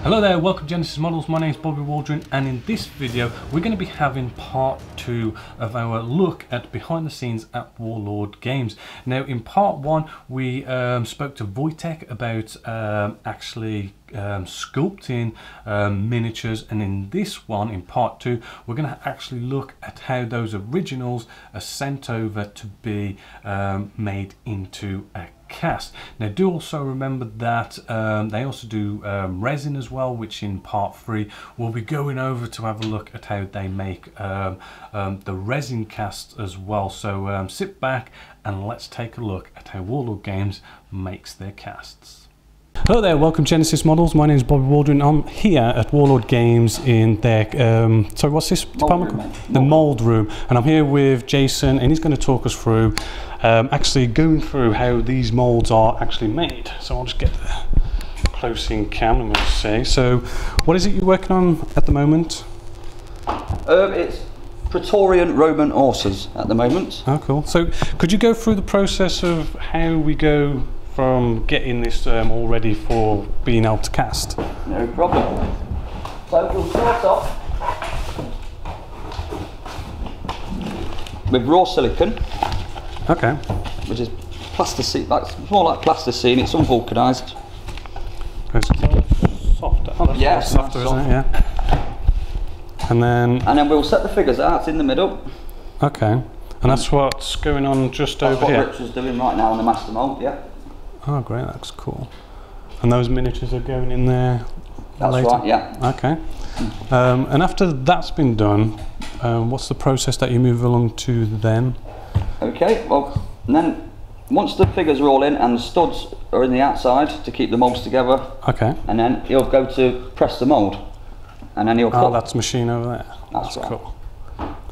Hello there, welcome to Genesis Models. My name is Bobby Waldron, and in this video we're going to be having part 2 of our look at behind the scenes at Warlord Games. Now in part 1 we spoke to Wojtek about actually sculpting miniatures, and in this one, in part 2, we're going to actually look at how those originals are sent over to be made into a cast. Now do also remember that they also do resin as well, which in part 3 we'll be going over to have a look at how they make the resin casts as well. So sit back and let's take a look at how Warlord Games makes their casts. Hello there, welcome to Genesis Models. My name is Bobby Waldron. I'm here at Warlord Games in their, sorry, what's this department? The mould room. And I'm here with Jason, and he's going to talk us through actually going through how these moulds are actually made. So I'll just get the close in cam, I'm going to say. So what is it you're working on at the moment? It's Praetorian Roman horses at the moment. Oh, cool. So could you go through the process of how we go from getting this all ready for being able to cast? No problem. So we'll start off with raw silicon. Okay. Which is plasticine, it's more like plasticine, it's unvulcanized. It's softer. Oh, that's yeah, softer, nice, isn't it? Yeah. And then we'll set the figures out in the middle. Okay. And that's what's going on just over here. That's what Rich is doing right now on the master mould, yeah. Oh great, that's cool. And those miniatures are going in there That's later? right, yeah. Okay. And after that's been done, what's the process that you move along to then? Okay, well, and then once the figures are all in and the studs are in the outside to keep the moulds together, okay, and then he'll go to press the mould, and then he'll cut. Oh, that's machine over there. That's right. Cool.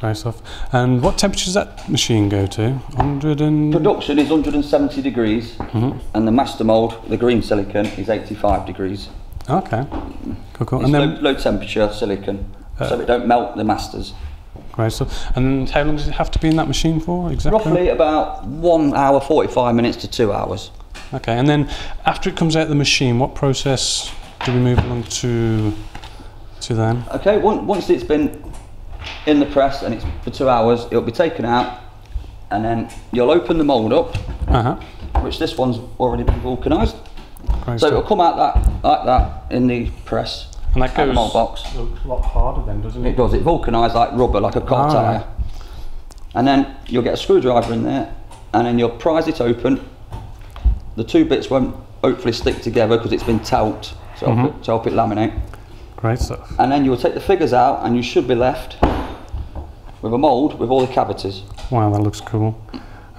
Great stuff. And what temperature does that machine go to? 100 and... Production is 170 degrees, and the master mould, the green silicon, is 85 degrees. Okay. Cool, cool. It's and then low temperature silicon, so it don't melt the masters. Great stuff. And how long does it have to be in that machine for exactly? Roughly about 1 hour 45 minutes to 2 hours. Okay, and then after it comes out of the machine, what process do we move along to then? Okay, once it's been in the press and it's for 2 hours, it'll be taken out, and then you'll open the mould up, which this one's already been vulcanised. So it'll come out like that in the press. And that goes the mould box. A lot harder then, doesn't it? It does. It vulcanised like rubber, like a car tyre. Yeah. And then you'll get a screwdriver in there, and then you'll prise it open. The two bits won't hopefully stick together because it's been telt to help it laminate. Great stuff. And then you'll take the figures out, and you should be left with a mould with all the cavities. Wow, that looks cool.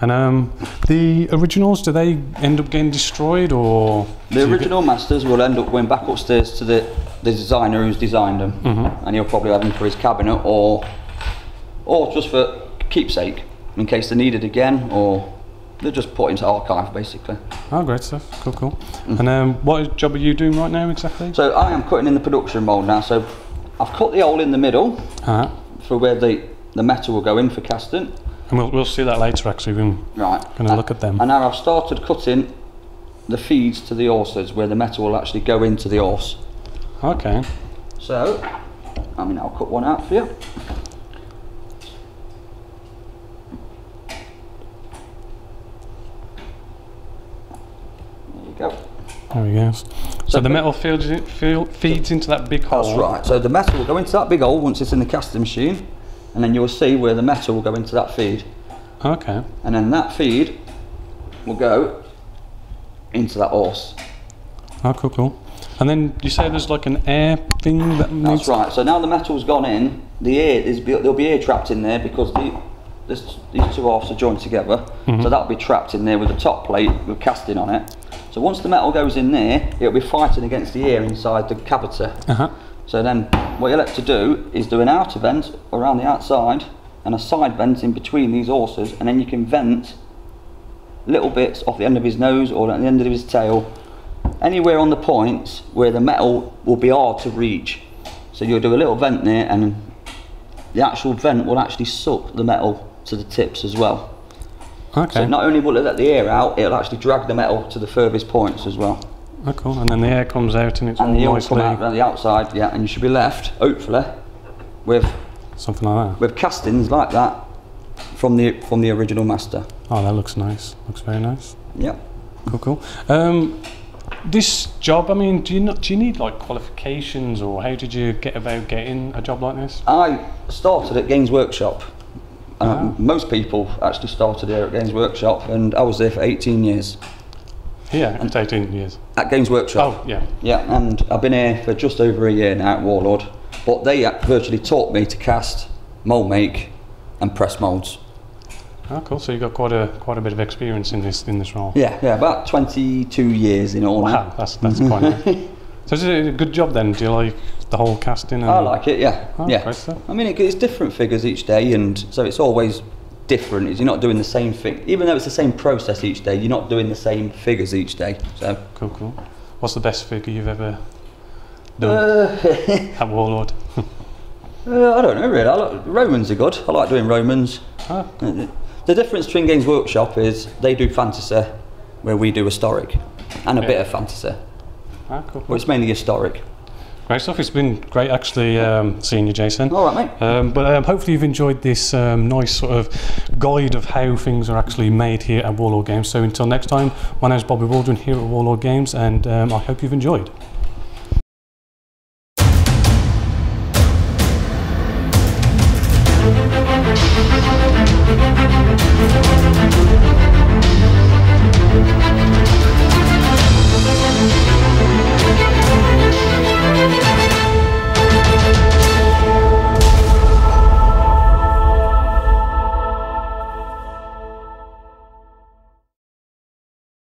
And the originals, do they end up getting destroyed, or...? The original masters will end up going back upstairs to the designer who's designed them, and he'll probably have them for his cabinet, or just for keepsake, in case they're needed again, or they're just put into archive, basically. Oh, great stuff. Cool, cool. And what job are you doing right now, exactly? So I am cutting in the production mould now, so I've cut the hole in the middle for where the metal will go in for casting. And we'll see that later, actually. We're going to look at them. And now I've started cutting the feeds to the horses, where the metal will actually go into the horse. Okay. So, I'll cut one out for you. There you go. There we go. So the metal feeds into that big hole. That's right. So the metal will go into that big hole once it's in the casting machine, and then you'll see where the metal will go into that feed. Okay. And then that feed will go into that horse. Oh, cool, cool. And then you say there's like an air thing that needs... That's right. So now the metal's gone in, the air there'll be air trapped in there because these two halves are joined together, so that'll be trapped in there with the top plate with casting on it. So once the metal goes in there, it'll be fighting against the air inside the cavity. So then what you'll have to do is do an outer vent around the outside and a side vent in between these horses, and then you can vent little bits off the end of his nose or at the end of his tail, anywhere on the points where the metal will be hard to reach. So you'll do a little vent there, and the actual vent will actually suck the metal to the tips as well. Okay. So not only will it let the air out, it'll actually drag the metal to the furthest points as well. Oh, cool. And then the air comes out and it's all and the air will nicely... come out around the outside, yeah, and you should be left, hopefully, with something like that. With castings like that from the original master. Oh, that looks nice. Looks very nice. Yep. Cool, cool. This job, I mean, do you need like qualifications, or how did you get about getting a job like this? I started at Games Workshop. Most people actually started here at Games Workshop, and I was there for 18 years. Yeah, it's 18 years. At Games Workshop. Oh, yeah. Yeah, and I've been here for just over a year now at Warlord. But they virtually taught me to cast, mould make, and press moulds. Oh, cool. So you got quite a bit of experience in this role. Yeah, about 22 years in all. Wow, that's quite nice. So is it a good job then? Do you like the whole casting? And I like it, yeah. Oh, yeah. great stuff. I mean, it's different figures each day, and so it's always different. You're not doing the same thing, even though it's the same process each day. You're not doing the same figures each day. So cool, cool. What's the best figure you've ever done at Warlord? I don't know really. Romans are good. I like doing Romans. Ah, cool. The difference between Games Workshop is they do fantasy, where we do historic, and a bit of fantasy. Ah, cool. But it's mainly historic. Great stuff. It's been great actually seeing you, Jason. All right, mate. But hopefully you've enjoyed this nice sort of guide of how things are actually made here at Warlord Games. So until next time, my name is Bobby Waldron here at Warlord Games, and I hope you've enjoyed.